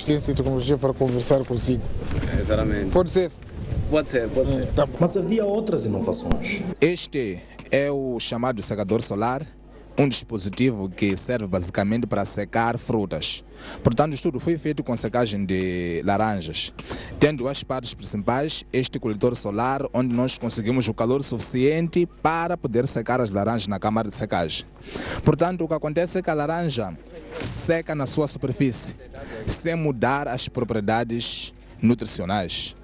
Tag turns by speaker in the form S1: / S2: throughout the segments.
S1: assistência e tecnologia para conversar consigo.
S2: Exatamente.
S1: Pode ser?
S2: Pode ser.
S1: Tá bom.
S3: Mas havia outras inovações.
S4: Este é o chamado secador solar, um dispositivo que serve basicamente para secar frutas. Portanto, o estudo foi feito com secagem de laranjas, tendo as partes principais este coletor solar, onde nós conseguimos o calor suficiente para poder secar as laranjas na câmara de secagem. Portanto, o que acontece é que a laranja seca na sua superfície, sem mudar as propriedades nutricionais.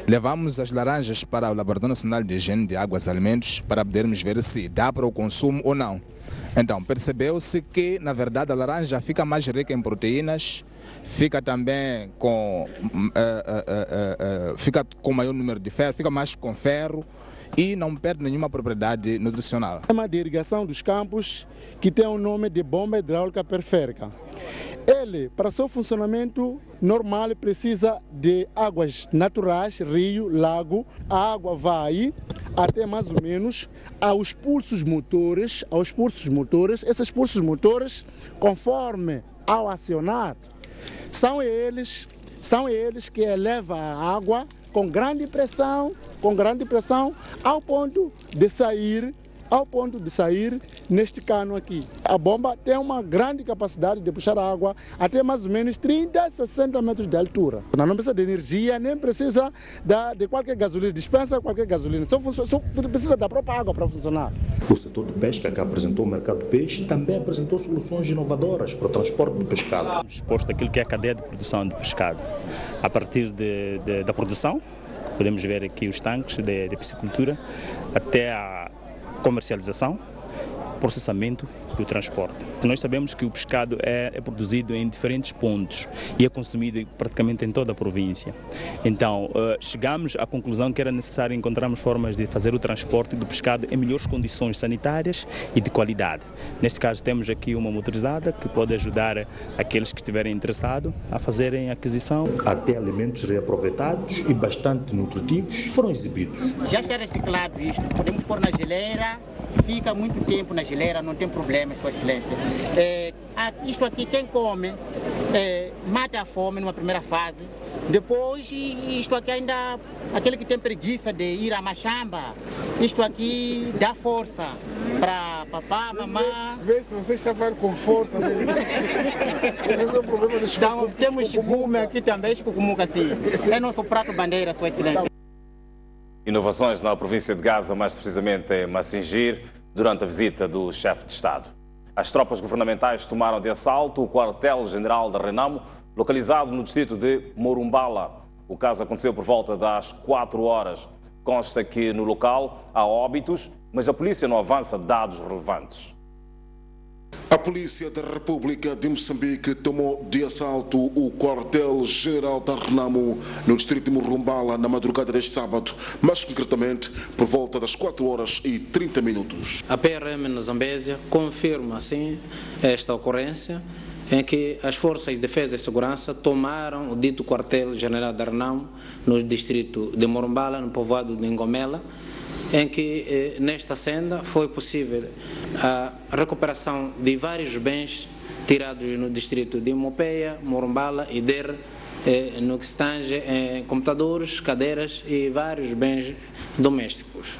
S4: Levamos as laranjas para o Laboratório Nacional de Higiene de Águas e Alimentos para podermos ver se dá para o consumo ou não. Então, percebeu-se que, na verdade, a laranja fica mais rica em proteínas, fica também fica com maior número de ferro, fica mais com ferro e não perde nenhuma propriedade nutricional.
S5: É uma de irrigação dos campos que tem o nome de bomba hidráulica periférica. Ele, para seu funcionamento normal, precisa de águas naturais, rio, lago. A água vai até mais ou menos aos pulsos motores. Esses pulsos motores, conforme ao acionar, são eles que elevam a água com grande pressão, ao ponto de sair neste cano aqui. A bomba tem uma grande capacidade de puxar a água até mais ou menos 30 a 60 metros de altura. Não precisa de energia, nem precisa de qualquer gasolina, dispensa qualquer gasolina, só precisa da própria água para funcionar.
S3: O setor de pesca, que apresentou o mercado do peixe, também apresentou soluções inovadoras para o transporte do pescado.
S6: Exposto aquilo que é a cadeia de produção de pescado. A partir da produção, podemos ver aqui os tanques de piscicultura, até a comercialização, processamento e o transporte. Nós sabemos que o pescado é produzido em diferentes pontos e é consumido praticamente em toda a província. Então, chegamos à conclusão que era necessário encontrarmos formas de fazer o transporte do pescado em melhores condições sanitárias e de qualidade. Neste caso, temos aqui uma motorizada que pode ajudar aqueles que estiverem interessados a fazerem a aquisição.
S3: Até alimentos reaproveitados e bastante nutritivos foram exibidos.
S7: Já está reciclado isto, podemos pôr na geleira, fica muito tempo na geleira, não tem problema, Sua Excelência. Isto aqui, quem come, mata a fome numa primeira fase. Depois, isto aqui ainda, aquele que tem preguiça de ir à machamba, isto aqui dá força para papá, mamã.
S1: Vê se você está falando com força. Esse é o problema do
S7: Então, temos chigume aqui também, chicumuca assim. É nosso prato bandeira, Sua Excelência.
S8: Inovações na província de Gaza, mais precisamente em Massingir, durante a visita do chefe de Estado. As tropas governamentais tomaram de assalto o quartel-general da Renamo, localizado no distrito de Morumbala. O caso aconteceu por volta das 4 horas. Consta que no local há óbitos, mas a polícia não avança dados relevantes.
S9: A Polícia da República de Moçambique tomou de assalto o quartel-general da Renamo no distrito de Morumbala na madrugada deste sábado, mais concretamente por volta das 4 horas e 30 minutos.
S10: A PRM na Zambésia confirma assim esta ocorrência em que as forças de defesa e segurança tomaram o dito quartel-general da Renamo no distrito de Morumbala, no povoado de Ngomela, em que nesta senda foi possível a recuperação de vários bens tirados no distrito de Mopeia, Morumbala e Der, no que se tange computadores, cadeiras e vários bens domésticos.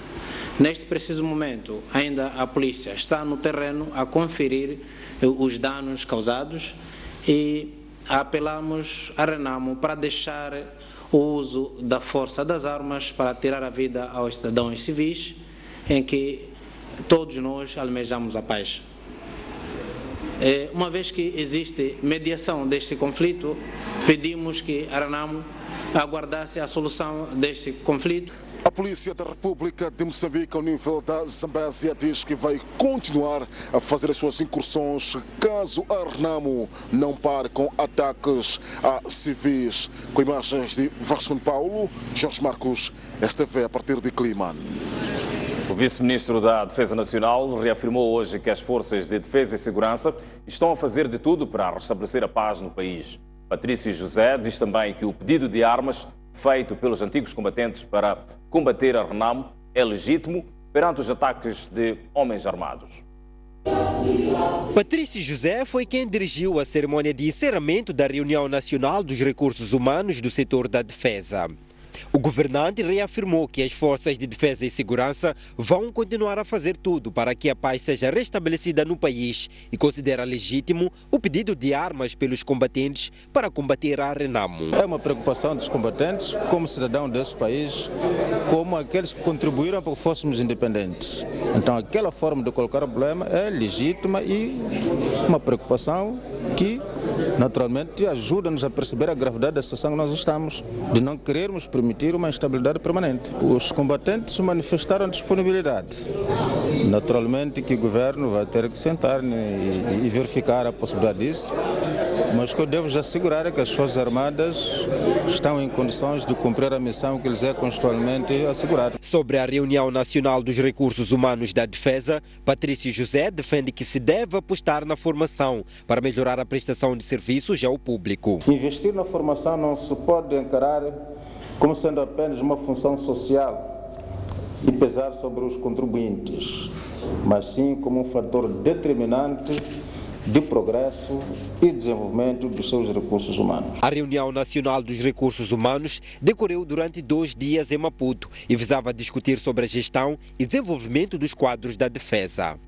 S10: Neste preciso momento, ainda a polícia está no terreno a conferir os danos causados e apelamos a Renamo para deixar o uso da força das armas para tirar a vida aos cidadãos civis, em que todos nós almejamos a paz. Uma vez que existe mediação deste conflito, pedimos que a Renamo aguardasse a solução deste conflito.
S9: A Polícia da República de Moçambique, ao nível da Zambésia, diz que vai continuar a fazer as suas incursões caso a Renamo não pare com ataques a civis. Com imagens de Vasco Paulo, Jorge Marcos, STV a partir de Climane.
S8: O vice-ministro da Defesa Nacional reafirmou hoje que as forças de defesa e segurança estão a fazer de tudo para restabelecer a paz no país. Patrício José diz também que o pedido de armas feito pelos antigos combatentes para combater a Renamo é legítimo perante os ataques de homens armados.
S11: Patrício José foi quem dirigiu a cerimônia de encerramento da Reunião Nacional dos Recursos Humanos do setor da defesa. O governante reafirmou que as forças de defesa e segurança vão continuar a fazer tudo para que a paz seja restabelecida no país e considera legítimo o pedido de armas pelos combatentes para combater a Renamo.
S12: É uma preocupação dos combatentes, como cidadão desse país, como aqueles que contribuíram para que fôssemos independentes. Então aquela forma de colocar o problema é legítima e uma preocupação que naturalmente ajuda-nos a perceber a gravidade da situação que nós estamos, de não querermos permitir uma instabilidade permanente. Os combatentes manifestaram disponibilidade. Naturalmente que o governo vai ter que sentar e verificar a possibilidade disso, mas o que eu devo já assegurar é que as Forças Armadas estão em condições de cumprir a missão que lhes é constitucionalmente assegurada.
S11: Sobre a Reunião Nacional dos Recursos Humanos da Defesa, Patrício José defende que se deve apostar na formação para melhorar a prestação de serviços ao público.
S12: Investir na formação não se pode encarar como sendo apenas uma função social e pesar sobre os contribuintes, mas sim como um fator determinante de progresso e desenvolvimento dos seus recursos humanos.
S11: A Reunião Nacional dos Recursos Humanos decorreu durante 2 dias em Maputo e visava discutir sobre a gestão e desenvolvimento dos quadros da defesa.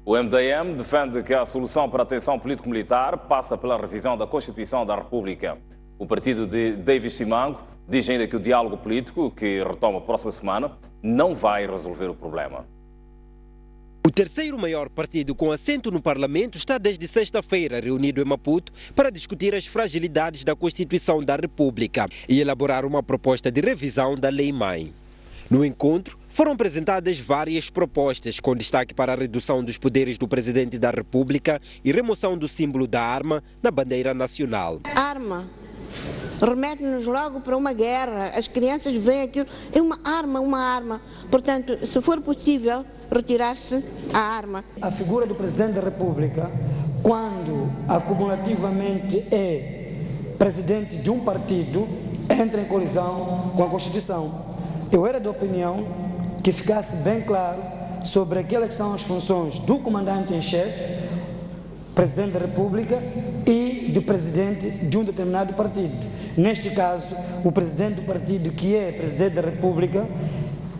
S8: O MDM defende que a solução para a tensão político-militar passa pela revisão da Constituição da República. O partido de David Simango diz ainda que o diálogo político, que retoma a próxima semana, não vai resolver o problema.
S11: O terceiro maior partido com assento no Parlamento está desde sexta-feira reunido em Maputo para discutir as fragilidades da Constituição da República e elaborar uma proposta de revisão da Lei-Mãe. No encontro, foram apresentadas várias propostas, com destaque para a redução dos poderes do Presidente da República e remoção do símbolo da arma na bandeira nacional.
S13: Arma remete-nos logo para uma guerra. As crianças veem aquilo, é uma arma. Portanto, se for possível, retirar-se a arma.
S14: A figura do Presidente da República, quando acumulativamente é Presidente de um partido, entra em colisão com a Constituição. Eu era da opinião que ficasse bem claro sobre aquelas que são as funções do comandante em chefe, Presidente da República e do Presidente de um determinado partido. Neste caso, o Presidente do partido que é Presidente da República,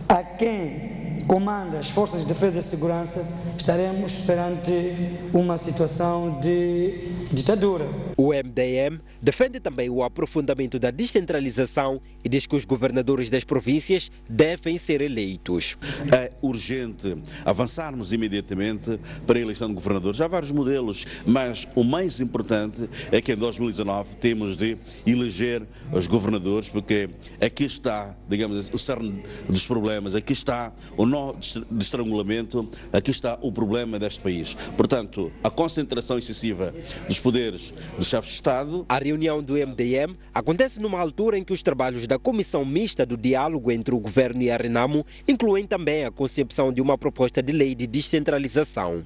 S14: a quem comanda as Forças de Defesa e Segurança, estaremos perante uma situação de ditadura.
S11: O MDM defende também o aprofundamento da descentralização e diz que os governadores das províncias devem ser eleitos.
S15: É urgente avançarmos imediatamente para a eleição de governadores. Há vários modelos, mas o mais importante é que em 2019 temos de eleger os governadores, porque aqui está, digamos, o cerne dos problemas, aqui está o nó de estrangulamento, aqui está o problema deste país. Portanto, a concentração excessiva dos poderes dos chefes de Estado.
S11: A reunião do MDM acontece numa altura em que os trabalhos da Comissão Mista do Diálogo entre o Governo e a Renamo incluem também a concepção de uma proposta de lei de descentralização.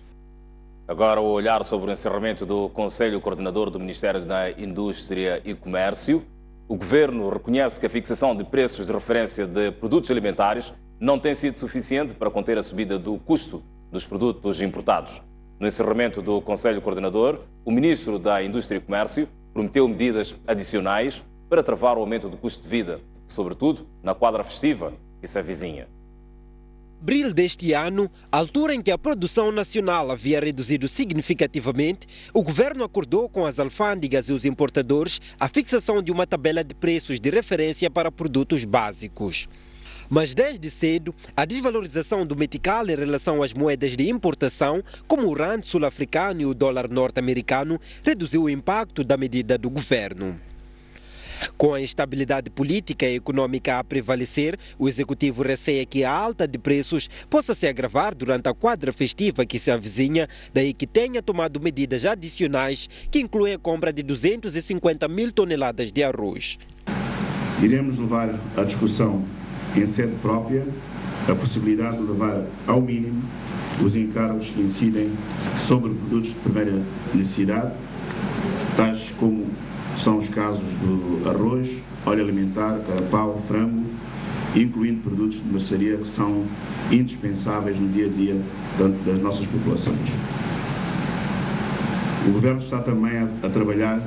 S8: Agora o olhar sobre o encerramento do Conselho Coordenador do Ministério da Indústria e Comércio. O Governo reconhece que a fixação de preços de referência de produtos alimentares não tem sido suficiente para conter a subida do custo dos produtos importados. No encerramento do Conselho Coordenador, o Ministro da Indústria e Comércio prometeu medidas adicionais para travar o aumento do custo de vida, sobretudo na quadra festiva que se avizinha.
S11: Abril deste ano, altura em que a produção nacional havia reduzido significativamente, o governo acordou com as alfândegas e os importadores a fixação de uma tabela de preços de referência para produtos básicos. Mas desde cedo, a desvalorização do metical em relação às moedas de importação, como o rand sul-africano e o dólar norte-americano, reduziu o impacto da medida do governo. Com a instabilidade política e econômica a prevalecer, o executivo receia que a alta de preços possa se agravar durante a quadra festiva que se avizinha, daí que tenha tomado medidas adicionais que incluem a compra de 250 mil toneladas de arroz.
S16: Iremos levar à discussão em sede própria a possibilidade de levar ao mínimo os encargos que incidem sobre produtos de primeira necessidade, tais como são os casos do arroz, óleo alimentar, carapau, frango incluindo produtos de mercearia que são indispensáveis no dia a dia das nossas populações. O Governo está também a trabalhar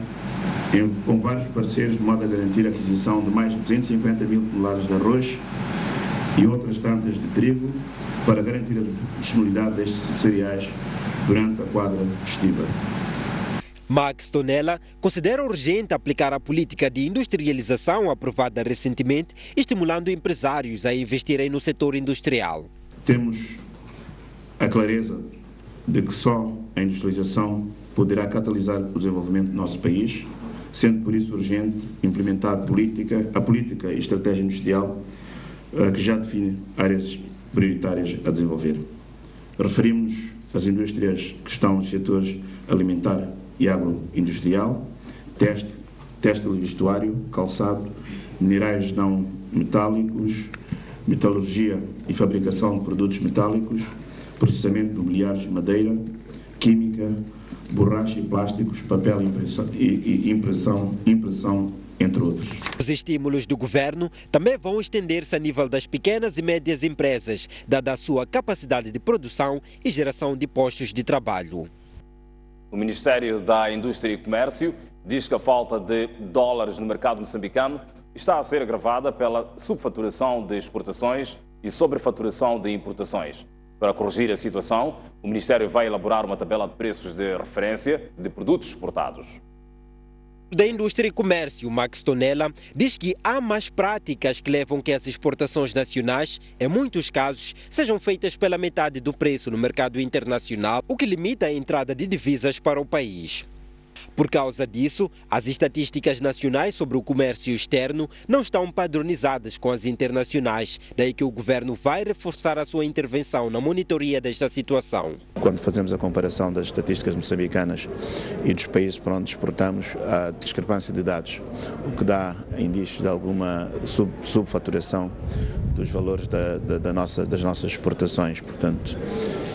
S16: com vários parceiros de modo a garantir a aquisição de mais de 250 mil toneladas de arroz e outras tantas de trigo para garantir a disponibilidade destes cereais durante a quadra festiva.
S11: Max Tonella considera urgente aplicar a política de industrialização aprovada recentemente, estimulando empresários a investirem no setor industrial.
S16: Temos a clareza de que só a industrialização poderá catalisar o desenvolvimento do nosso país, sendo por isso urgente implementar a política e estratégia industrial que já define áreas prioritárias a desenvolver. Referimos às indústrias que estão nos setores alimentar e agroindustrial, têxtil e vestuário, calçado, minerais não metálicos, metalurgia e fabricação de produtos metálicos, processamento de mobiliários e madeira, química, borracha e plásticos, papel e impressão, entre outros.
S11: Os estímulos do governo também vão estender-se a nível das pequenas e médias empresas, dada a sua capacidade de produção e geração de postos de trabalho.
S8: O Ministério da Indústria e Comércio diz que a falta de dólares no mercado moçambicano está a ser agravada pela subfaturação de exportações e sobrefaturação de importações. Para corrigir a situação, o Ministério vai elaborar uma tabela de preços de referência de produtos exportados.
S11: Da Indústria e Comércio, Max Tonella, diz que há más práticas que levam que as exportações nacionais, em muitos casos, sejam feitas pela metade do preço no mercado internacional, o que limita a entrada de divisas para o país. Por causa disso, as estatísticas nacionais sobre o comércio externo não estão padronizadas com as internacionais, daí que o governo vai reforçar a sua intervenção na monitoria desta situação.
S3: Quando fazemos a comparação das estatísticas moçambicanas e dos países para onde exportamos, há discrepância de dados, o que dá indícios de alguma subfaturação dos valores das nossas exportações, portanto,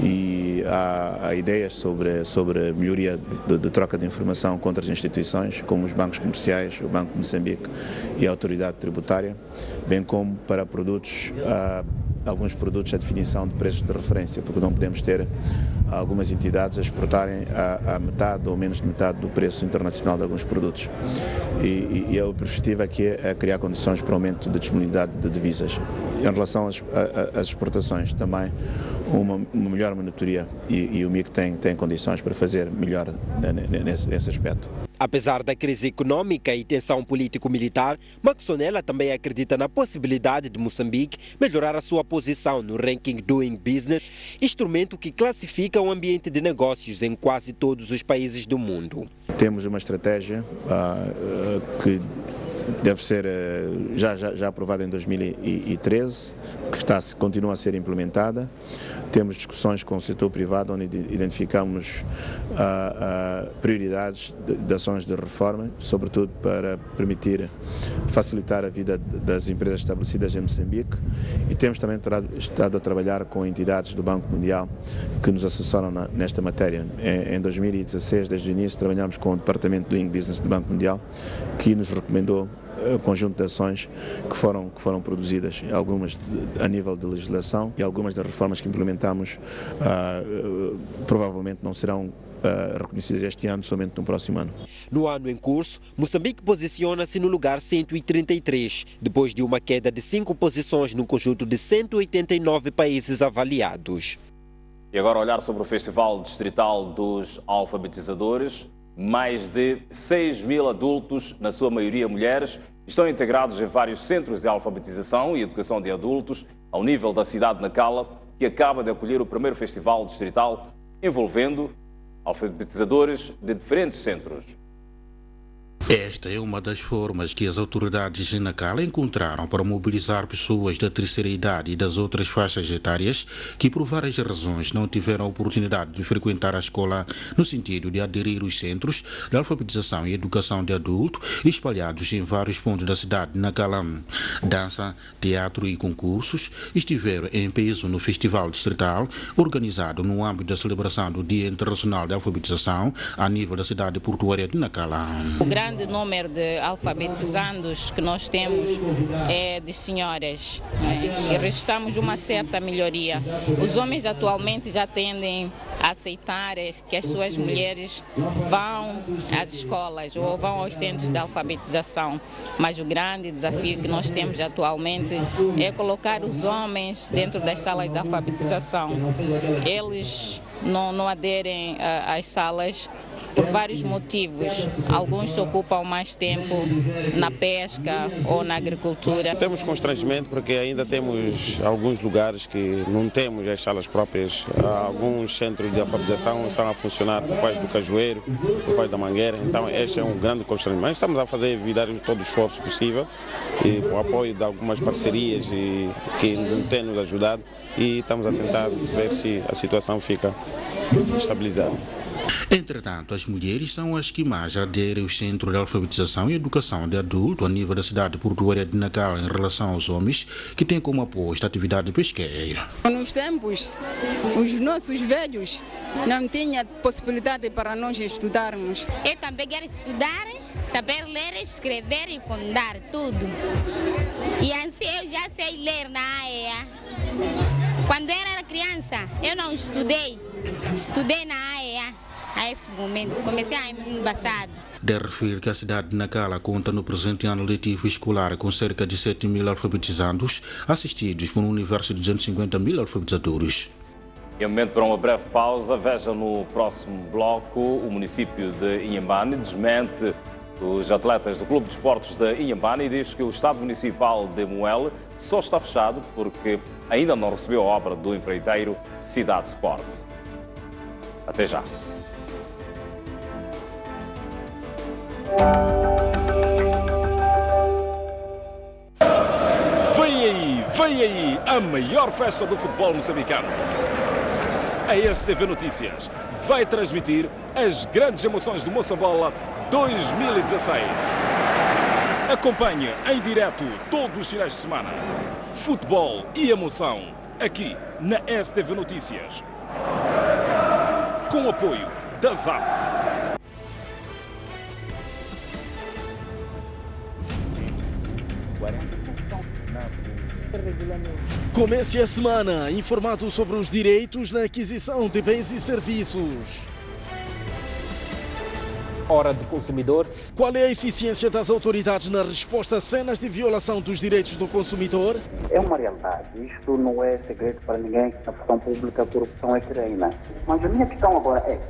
S3: e há ideias sobre melhoria de troca de informação com outras instituições, como os bancos comerciais, o Banco de Moçambique e a Autoridade Tributária, bem como para produtos, alguns produtos a definição de preços de referência, porque não podemos ter algumas entidades a exportarem a metade ou menos de metade do preço internacional de alguns produtos. E a perspectiva aqui é criar condições para o aumento da disponibilidade de divisas. Em relação às exportações, também uma melhor monitoria e o MIC tem condições para fazer melhor nesse aspecto.
S11: Apesar da crise econômica e tensão político-militar, Max Tonella também acredita na possibilidade de Moçambique melhorar a sua posição no ranking Doing Business, instrumento que classifica o ambiente de negócios em quase todos os países do mundo.
S3: Temos uma estratégia que deve ser já aprovada em 2013, que continua a ser implementada. Temos discussões com o setor privado, onde identificamos prioridades de ações de reforma, sobretudo para permitir facilitar a vida das empresas estabelecidas em Moçambique. E temos também estado a trabalhar com entidades do Banco Mundial que nos assessoram nesta matéria. Em 2016, desde o início, trabalhamos com o Departamento do Doing Business do Banco Mundial, que nos recomendou um conjunto de ações que foram produzidas, algumas a nível de legislação, e algumas das reformas que implementamos provavelmente não serão reconhecidas este ano, somente no próximo ano.
S11: No ano em curso, Moçambique posiciona-se no lugar 133, depois de uma queda de 5 posições no conjunto de 189 países avaliados.
S8: E agora olhar sobre o Festival Distrital dos Alfabetizadores. Mais de 6 mil adultos, na sua maioria mulheres, estão integrados em vários centros de alfabetização e educação de adultos ao nível da cidade de Nacala, que acaba de acolher o primeiro festival distrital envolvendo alfabetizadores de diferentes centros.
S17: Esta é uma das formas que as autoridades de Nacala encontraram para mobilizar pessoas da terceira idade e das outras faixas etárias que, por várias razões, não tiveram a oportunidade de frequentar a escola, no sentido de aderir aos centros de alfabetização e educação de adulto espalhados em vários pontos da cidade de Nacala. Dança, teatro e concursos estiveram em peso no Festival Distrital, organizado no âmbito da celebração do Dia Internacional de Alfabetização a nível da cidade portuária de Nacala.
S18: O grande grande número de alfabetizandos que nós temos é de senhoras, e registramos uma certa melhoria. Os homens atualmente já tendem a aceitar que as suas mulheres vão às escolas ou vão aos centros de alfabetização, mas o grande desafio que nós temos atualmente é colocar os homens dentro das salas de alfabetização. Eles não aderem às salas por vários motivos. Alguns se ocupam mais tempo na pesca ou na agricultura.
S19: Temos constrangimento porque ainda temos alguns lugares que não temos as salas próprias. Alguns centros de alfabetização estão a funcionar por parte do Cajueiro, por parte da Mangueira. Então este é um grande constrangimento. Mas estamos a fazer evitar todo o esforço possível e com o apoio de algumas parcerias que têm nos ajudado, e estamos a tentar ver se a situação fica estabilizada.
S17: Entretanto, as mulheres são as que mais aderem ao Centro de Alfabetização e Educação de Adulto a nível da cidade portuária de Nacal em relação aos homens, que têm como aposto a atividade pesqueira.
S20: Nos tempos, os nossos velhos não tinham possibilidade para nós estudarmos.
S21: Eu também quero estudar, saber ler, escrever e contar tudo. E assim eu já sei ler na AEA. Quando eu era criança, eu não estudei na AEA. A esse momento, comecei ano passado.
S17: Deve referir que a cidade de Nacala conta no presente ano letivo escolar com cerca de 7.000 alfabetizandos, assistidos por um universo de 250.000 alfabetizadores.
S8: Em momento para uma breve pausa, veja no próximo bloco o município de Inhambane desmente os atletas do Clube de Esportes de Inhambane e diz que o Estado Municipal de Moelle só está fechado porque ainda não recebeu a obra do empreiteiro Cidade Sport. Até já.
S22: Vem aí a maior festa do futebol moçambicano. A STV Notícias vai transmitir as grandes emoções do Moçambola 2016. Acompanhe em direto todos os finais de semana. Futebol e emoção aqui na STV Notícias. Com o apoio da ZAP. Comece a semana informado sobre os direitos na aquisição de bens e serviços.
S23: Hora do consumidor.
S22: Qual é a eficiência das autoridades na resposta a cenas de violação dos direitos do consumidor?
S24: É uma realidade. Isto não é segredo para ninguém que na função pública a corrupção é que reina. Mas a minha questão agora é,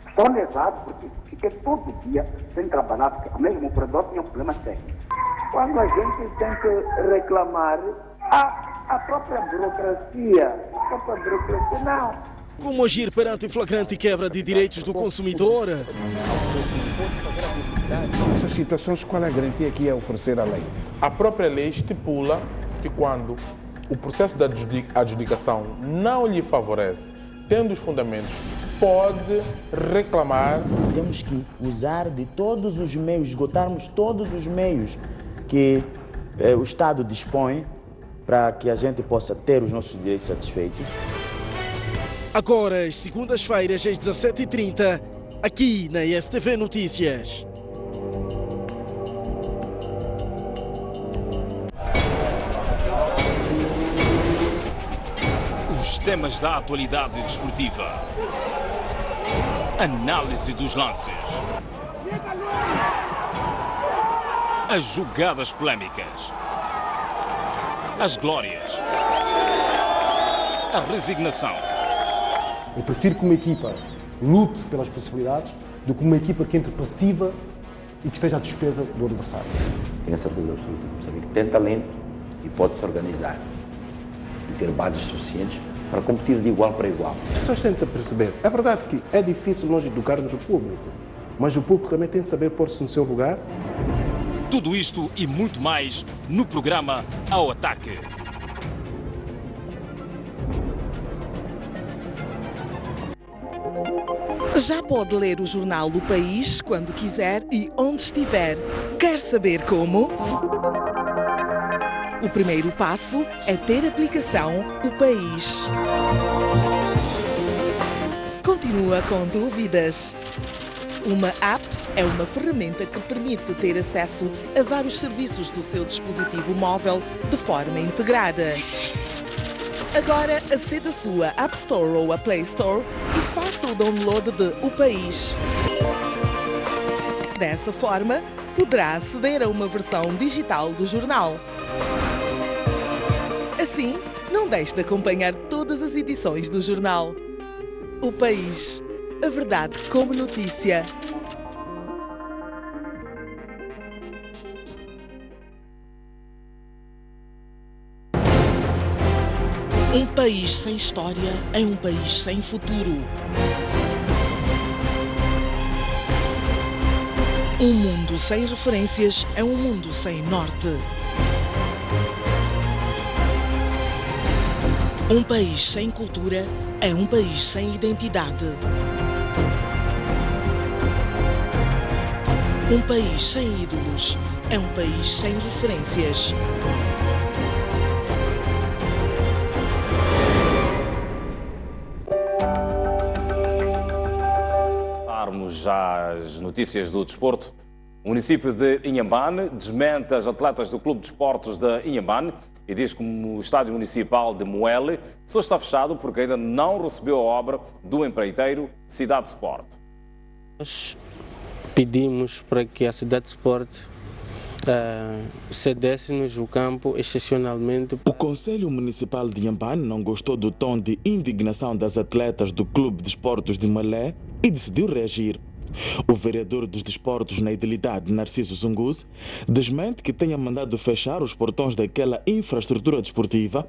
S24: estou lesado porque fiquei todo dia sem trabalhar, porque o mesmo operador tinha problemas técnicos. Quando a gente tem que reclamar, a própria burocracia não.
S22: Como agir perante flagrante quebra de direitos do consumidor?
S1: Nessas situações, qual é a garantia que é oferecer a lei?
S25: A própria lei estipula que quando o processo de adjudicação não lhe favorece, tendo os fundamentos, pode reclamar.
S26: Temos que usar de todos os meios, esgotarmos todos os meios que o Estado dispõe para que a gente possa ter os nossos direitos satisfeitos.
S22: Agora, às segundas-feiras, às 17h30, aqui na STV Notícias. Os temas da atualidade desportiva. Análise dos lances. As jogadas polémicas. As glórias. A resignação.
S27: Eu prefiro que uma equipa lute pelas possibilidades do que uma equipa que entre passiva e que esteja à despesa do adversário.
S28: Tenho a certeza absoluta que Moçambique tem talento e pode se organizar e ter bases suficientes para competir de igual para igual.
S1: As pessoas têm de se perceber. É verdade que é difícil nós educarmos o público, mas o público também tem de saber pôr-se no seu lugar.
S22: Tudo isto e muito mais no programa Ao Ataque.
S29: Já pode ler o jornal do País quando quiser e onde estiver. Quer saber como? O primeiro passo é ter a aplicação O País. Continua com dúvidas? Uma app é uma ferramenta que permite ter acesso a vários serviços do seu dispositivo móvel de forma integrada. Agora, acede à sua App Store ou a Play Store e faça o download de O País. Dessa forma, poderá aceder a uma versão digital do jornal. Assim, não deixe de acompanhar todas as edições do jornal. O País. A verdade como notícia. Um país sem história é um país sem futuro. Um mundo sem referências é um mundo sem norte. Um país sem cultura é um país sem identidade. Um país sem ídolos é um país sem referências.
S8: Já as notícias do desporto. O município de Inhambane desmente as atletas do Clube de Desportos de Inhambane e diz que o estádio municipal de Moelle só está fechado porque ainda não recebeu a obra do empreiteiro Cidade Sport.
S2: Nós pedimos para que a Cidade Sport cedesse-nos o campo excepcionalmente.
S4: O Conselho Municipal de Inhambane não gostou do tom de indignação das atletas do Clube de Desportos de Malé e decidiu reagir. O vereador dos desportos na idilidade, Narciso Zunguzi, desmente que tenha mandado fechar os portões daquela infraestrutura desportiva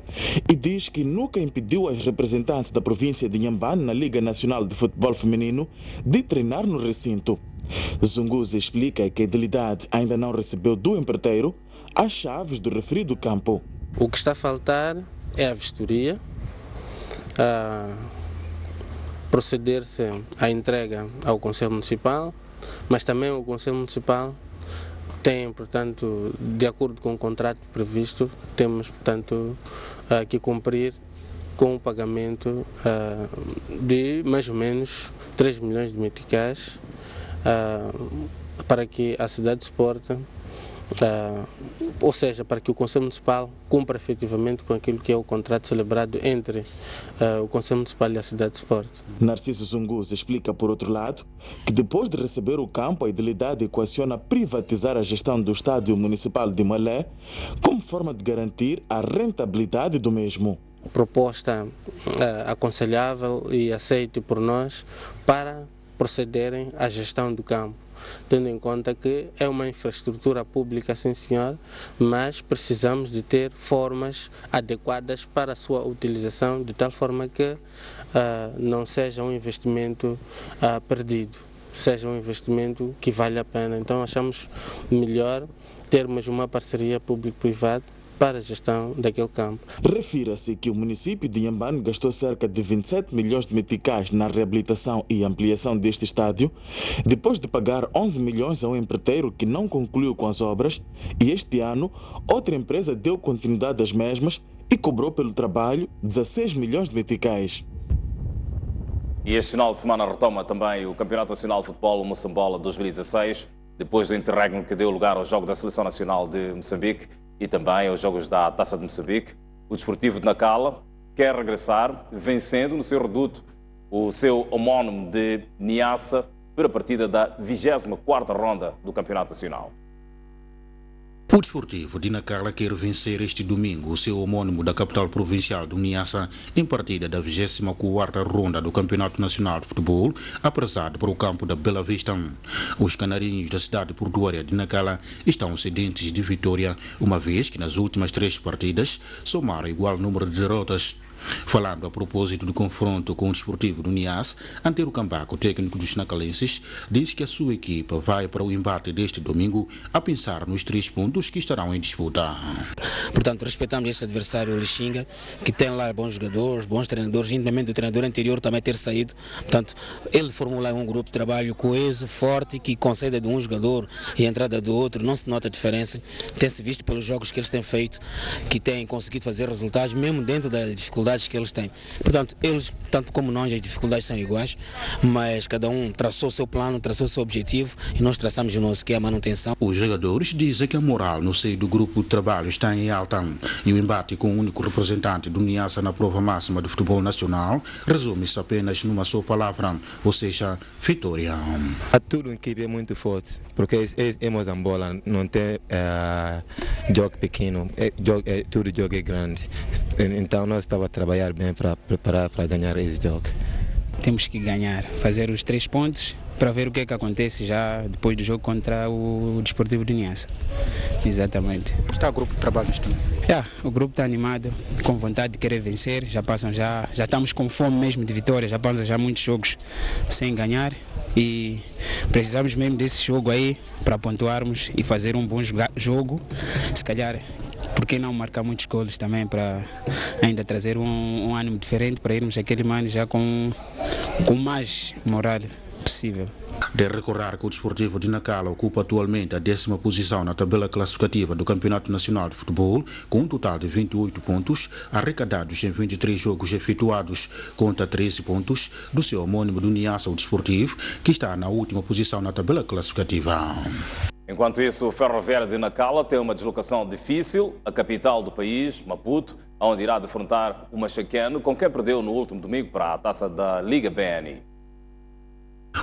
S4: e diz que nunca impediu as representantes da província de Inhambane na Liga Nacional de Futebol Feminino de treinar no recinto. Zunguzi explica que a idilidade ainda não recebeu do empreiteiro as chaves do referido campo.
S2: O que está a faltar é a vistoria, proceder-se à entrega ao Conselho Municipal, mas também o Conselho Municipal tem, portanto, de acordo com o contrato previsto, temos, portanto, que cumprir com o pagamento de mais ou menos 3 milhões de meticais para que a Cidade Sport, ou seja, para que o Conselho Municipal cumpra efetivamente com aquilo que é o contrato celebrado entre o Conselho Municipal e a Cidade Sport.
S4: Narciso Zunguzi explica, por outro lado, que depois de receber o campo, a idilidade equaciona privatizar a gestão do Estádio Municipal de Malé como forma de garantir a rentabilidade do mesmo.
S2: Proposta aconselhável e aceite por nós para procederem à gestão do campo, tendo em conta que é uma infraestrutura pública, sim senhor, mas precisamos de ter formas adequadas para a sua utilização, de tal forma que não seja um investimento perdido, seja um investimento que vale a pena. Então achamos melhor termos uma parceria público-privada para a gestão daquele campo.
S4: Refira-se que o município de Inhambane gastou cerca de 27 milhões de meticais na reabilitação e ampliação deste estádio, depois de pagar 11 milhões a um empreiteiro que não concluiu com as obras, e este ano outra empresa deu continuidade às mesmas e cobrou pelo trabalho 16 milhões de meticais.
S8: E este final de semana retoma também o Campeonato Nacional de Futebol Moçambola 2016, depois do interregno que deu lugar ao jogo da Seleção Nacional de Moçambique e também aos jogos da Taça de Moçambique. O Desportivo de Nacala quer regressar, vencendo no seu reduto o seu homónimo de Niassa para a partida da 24ª ronda do Campeonato Nacional.
S17: O Desportivo de Nacala quer vencer este domingo o seu homónimo da capital provincial do Niassa em partida da 24ª ronda do Campeonato Nacional de Futebol, apresado para o campo da Bela Vista. Os canarinhos da cidade portuária de Nacala estão sedentes de vitória, uma vez que nas últimas 3 partidas somaram igual número de derrotas. Falando a propósito do confronto com o Desportivo do Niassa, Antero Cambaco, o técnico dos nacalenses, diz que a sua equipa vai para o embate deste domingo a pensar nos 3 pontos que estarão em disputa.
S5: Portanto, respeitamos este adversário, o Lixinga, que tem lá bons jogadores, bons treinadores, independentemente do treinador anterior também ter saído. Portanto, ele formula um grupo de trabalho coeso, forte, que com a saída de um jogador e a entrada do outro não se nota a diferença. Tem-se visto pelos jogos que eles têm feito, que têm conseguido fazer resultados, mesmo dentro da dificuldade dificuldades que eles têm. Portanto, eles, tanto como nós, as dificuldades são iguais, mas cada um traçou o seu plano, traçou o seu objetivo e nós traçamos o nosso, que é a manutenção.
S17: Os jogadores dizem que a moral no seio do grupo de trabalho está em alta e o embate com o único representante do Niassa na prova máxima do futebol nacional resume-se apenas numa só palavra, ou seja, vitória.
S6: Tudo em equipe é muito forte, porque é Moçambola, não tem jogo pequeno, tudo jogo é grande. Então nós estávamos a trabalhar bem para preparar para ganhar esse jogo.
S7: Temos que ganhar, fazer os 3 pontos para ver o que é que acontece já depois do jogo contra o Desportivo de Niassa. Exatamente. Está o grupo de trabalho também? O grupo está animado, com vontade de querer vencer, já estamos com fome mesmo de vitória, já passam já muitos jogos sem ganhar e precisamos mesmo desse jogo aí para pontuarmos e fazer um bom jogo, se calhar. Por que não marcar muitos golos também para ainda trazer um ânimo diferente para irmos aquele ano já com mais moral possível.
S17: De recordar que o Desportivo de Nacala ocupa atualmente a 10ª posição na tabela classificativa do Campeonato Nacional de Futebol, com um total de 28 pontos, arrecadados em 23 jogos efetuados, contra 13 pontos do seu homônimo do Niassa, o Desportivo, que está na última posição na tabela classificativa.
S8: Enquanto isso, o Ferroviário de Nacala tem uma deslocação difícil, a capital do país, Maputo, onde irá defrontar o Machaqueno, com quem perdeu no último domingo para a taça da Liga BN.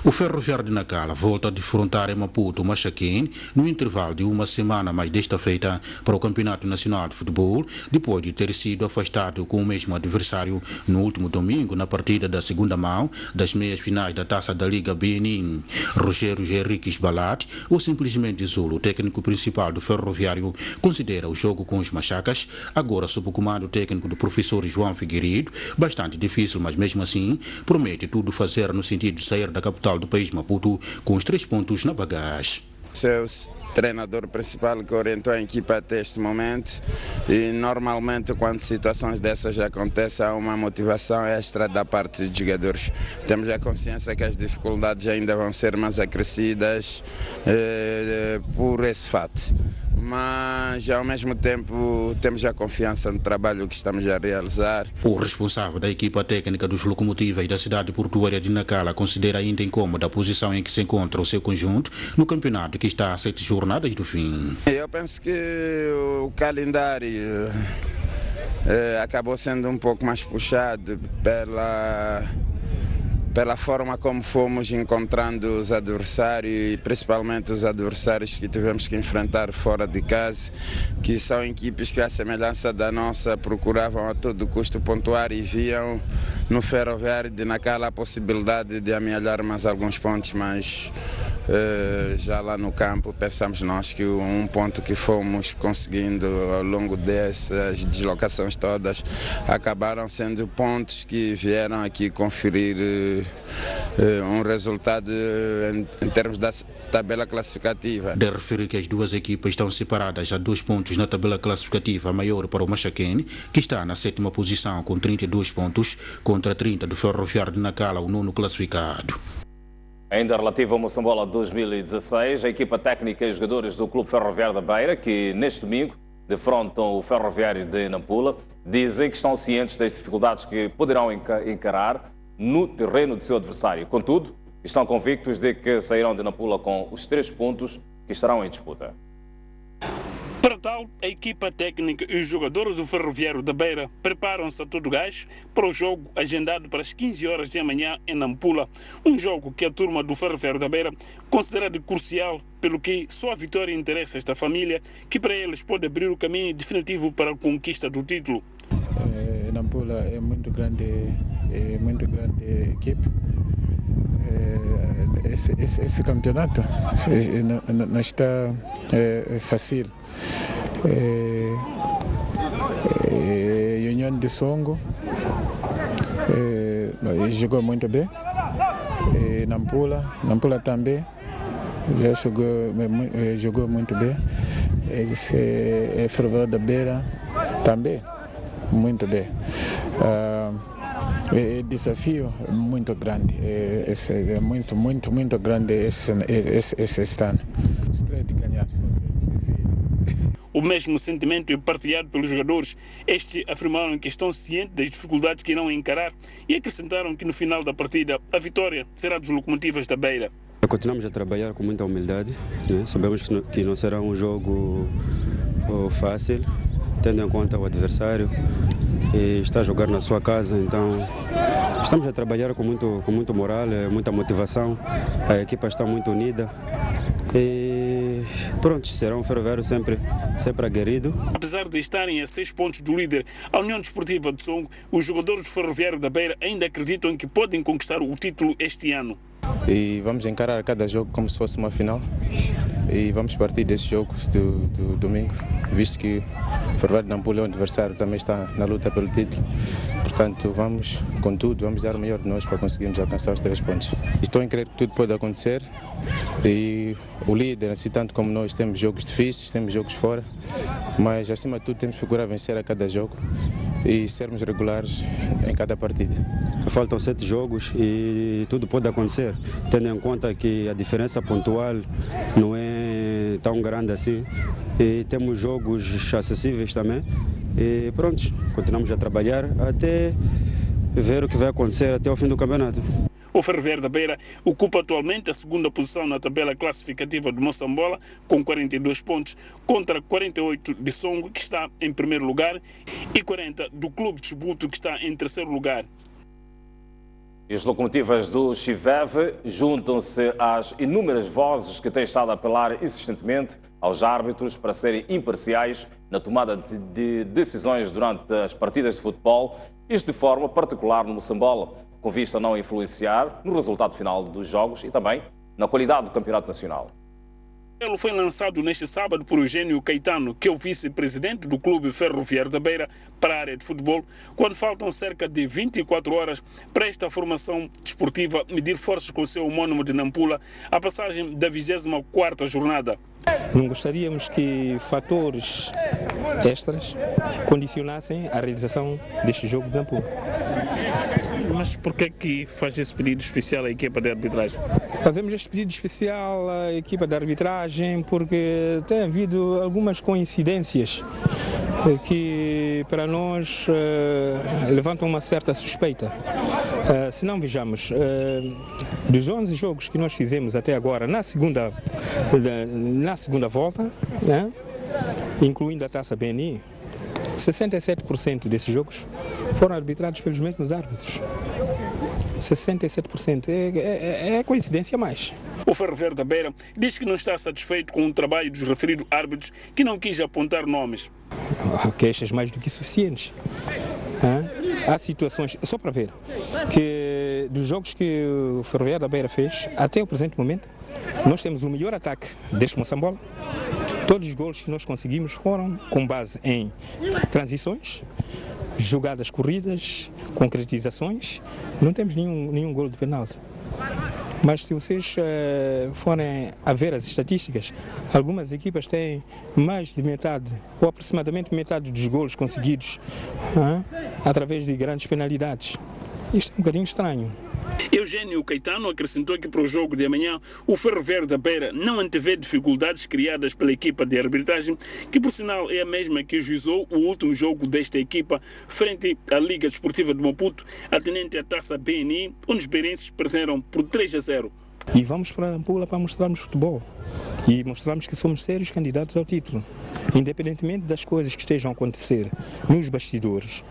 S17: O Ferroviário de Nacala volta a defrontar em Maputo o Machaqueno no intervalo de uma semana, mais desta feita, para o Campeonato Nacional de Futebol, depois de ter sido afastado com o mesmo adversário no último domingo na partida da segunda mão das meias finais da taça da Liga BN. Rogério Henriques Balat, ou simplesmente Zulu, técnico principal do Ferroviário, considera o jogo com os Machacas, agora sob o comando técnico do professor João Figueiredo, bastante difícil, mas mesmo assim promete tudo fazer no sentido de sair da capital do país, Maputo, com os 3 pontos na bagagem.
S9: Seu treinador principal que orientou a equipa até este momento, e normalmente quando situações dessas acontecem há uma motivação extra da parte dos jogadores. Temos a consciência que as dificuldades ainda vão ser mais acrescidas por esse fato. Mas ao mesmo tempo temos a confiança no trabalho que estamos a realizar.
S17: O responsável da equipa técnica dos locomotivas da cidade portuária de Nacala considera ainda incômoda a posição em que se encontra o seu conjunto no campeonato que está a 7 jornadas do fim.
S9: Eu penso que o calendário acabou sendo um pouco mais puxado pela forma como fomos encontrando os adversários e principalmente os adversários que tivemos que enfrentar fora de casa, que são equipes que, à semelhança da nossa, procuravam a todo custo pontuar e viam no Ferroviário de Nacala a possibilidade de amealhar mais alguns pontos, mas já lá no campo pensamos nós que um ponto que fomos conseguindo ao longo dessas deslocações todas acabaram sendo pontos que vieram aqui conferir um resultado em termos da tabela classificativa.
S17: De referir que as duas equipas estão separadas a 2 pontos na tabela classificativa, maior para o Machaqueno, que está na 7ª posição com 32 pontos, contra 30 do Ferroviário de Nacala, o 9º classificado.
S8: Ainda relativo ao Moçambola 2016, a equipa técnica e os jogadores do Clube Ferroviário da Beira, que neste domingo defrontam o Ferroviário de Nampula, dizem que estão cientes das dificuldades que poderão encarar no terreno de seu adversário. Contudo, estão convictos de que sairão de Nampula com os 3 pontos que estarão em disputa.
S10: Para tal, a equipa técnica e os jogadores do Ferroviário da Beira preparam-se a todo gás para o jogo agendado para as 15 horas de amanhã em Nampula. Um jogo que a turma do Ferroviário da Beira considera de crucial, pelo que só a vitória interessa esta família, que para eles pode abrir o caminho definitivo para a conquista do título.
S12: Nampula é muito grande equipe. Esse campeonato não está fácil. União de Songo jogou muito bem. Nampula também jogou muito bem. Esse Ferroviário da Beira também muito bem. É desafio muito grande, é muito grande esse ano. Gostaria de ganhar.
S10: O mesmo sentimento é partilhado pelos jogadores. Estes afirmaram que estão cientes das dificuldades que irão encarar e acrescentaram que no final da partida a vitória será dos Locomotivas da Beira.
S3: Continuamos a trabalhar com muita humildade, né? Sabemos que não será um jogo fácil, tendo em conta o adversário e está a jogar na sua casa, então estamos a trabalhar com muito moral, muita motivação, a equipa está muito unida e pronto, será um Ferroviário sempre aguerrido.
S10: Apesar de estarem a 6 pontos do líder, a União Desportiva de Songo, os jogadores do Ferroviário da Beira ainda acreditam que podem conquistar o título este ano.
S11: E vamos encarar cada jogo como se fosse uma final e vamos partir desse jogo do domingo, visto que o Ferroviário de Nampula é um adversário, também está na luta pelo título. Portanto, vamos com tudo, vamos dar o melhor de nós para conseguirmos alcançar os 3 pontos. Estou em crer que tudo pode acontecer e o líder, assim tanto como nós, temos jogos difíceis, temos jogos fora, mas acima de tudo temos que procurar vencer a cada jogo e sermos regulares em cada partida.
S3: Faltam 7 jogos e tudo pode acontecer, tendo em conta que a diferença pontual não é tão grande assim e temos jogos acessíveis também e pronto, continuamos a trabalhar até ver o que vai acontecer até o fim do campeonato.
S10: O Ferroviário da Beira ocupa atualmente a 2ª posição na tabela classificativa do Moçambola, com 42 pontos, contra 48 de Songo, que está em primeiro lugar, e 40 do Clube de Chibuto, que está em terceiro lugar.
S8: E as locomotivas do Chiveve juntam-se às inúmeras vozes que têm estado a apelar insistentemente aos árbitros para serem imparciais na tomada de decisões durante as partidas de futebol, isto de forma particular no Moçambola, com vista a não influenciar no resultado final dos jogos e também na qualidade do campeonato nacional.
S10: Ele foi lançado neste sábado por Eugênio Caetano, que é o vice-presidente do Clube Ferroviário da Beira para a área de futebol, quando faltam cerca de 24 horas para esta formação desportiva medir forças com o seu homónimo de Nampula, a passagem da 24ª jornada.
S13: Não gostaríamos que fatores extras condicionassem a realização deste jogo de Nampula.
S10: Mas por que faz esse pedido especial à equipa de arbitragem?
S13: Fazemos este pedido especial à equipa de arbitragem porque tem havido algumas coincidências que para nós levantam uma certa suspeita. Se não vejamos, dos 11 jogos que nós fizemos até agora na segunda volta, né, incluindo a Taça BNI, 67% desses jogos foram arbitrados pelos mesmos árbitros. 67%. É coincidência mais.
S10: O Ferroviário da Beira diz que não está satisfeito com o trabalho dos referidos árbitros, que não quis apontar nomes.
S13: Queixas mais do que suficientes. Há situações, só para ver, que dos jogos que o Ferroviário da Beira fez, até o presente momento, nós temos o melhor ataque deste Moçambola. Todos os gols que nós conseguimos foram com base em transições, jogadas corridas, concretizações. Não temos nenhum gol de penalti. Mas se vocês forem a ver as estatísticas, algumas equipas têm mais de metade, ou aproximadamente metade dos gols conseguidos através de grandes penalidades. Isto é um bocadinho estranho.
S10: Eugênio Caetano acrescentou que para o jogo de amanhã o Ferroviário da Beira não antevê dificuldades criadas pela equipa de arbitragem, que por sinal é a mesma que juizou o último jogo desta equipa frente à Liga Desportiva de Maputo, atendente à Taça BNI, onde os beirenses perderam por 3-0.
S13: E vamos para Nampula para mostrarmos futebol e mostrarmos que somos sérios candidatos ao título, independentemente das coisas que estejam a acontecer nos bastidores.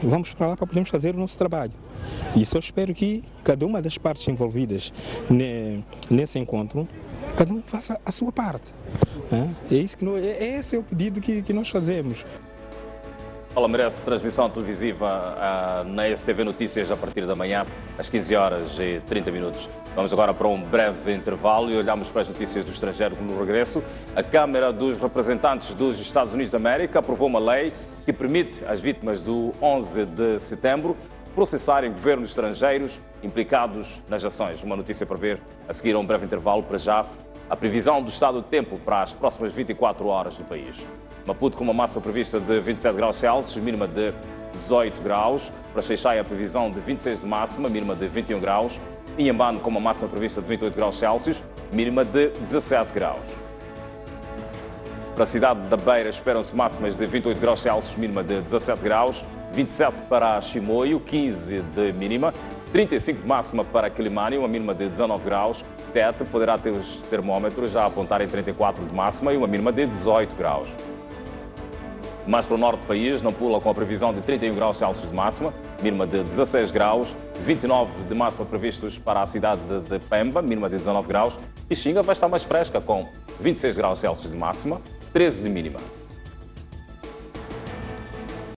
S13: Vamos para lá para podermos fazer o nosso trabalho. E só espero que cada uma das partes envolvidas nesse encontro, cada um faça a sua parte. Esse é o pedido que nós fazemos.
S8: Ela merece transmissão televisiva na STV Notícias a partir da manhã, às 15h30. Vamos agora para um breve intervalo e olhamos para as notícias do estrangeiro no regresso. A Câmara dos Representantes dos Estados Unidos da América aprovou uma lei que permite às vítimas do 11 de setembro processarem governos estrangeiros implicados nas ações. Uma notícia para ver a seguir a um breve intervalo. Para já, a previsão do estado de tempo para as próximas 24 horas do país. Maputo com uma máxima prevista de 27 graus Celsius, mínima de 18 graus. Para Xai-Xai a previsão de 26 de máxima, mínima de 21 graus. Inhambane com uma máxima prevista de 28 graus Celsius, mínima de 17 graus. Para a cidade da Beira esperam-se máximas de 28 graus Celsius, mínima de 17 graus, 27 para Chimoio, 15 de mínima, 35 de máxima para Quilimane, uma mínima de 19 graus, Tete poderá ter os termómetros já a apontarem 34 de máxima e uma mínima de 18 graus. Mais para o norte do país, Nampula com a previsão de 31 graus Celsius de máxima, mínima de 16 graus, 29 de máxima previstos para a cidade de Pemba, mínima de 19 graus, e Xinga vai estar mais fresca com 26 graus Celsius de máxima, 13 de mínima.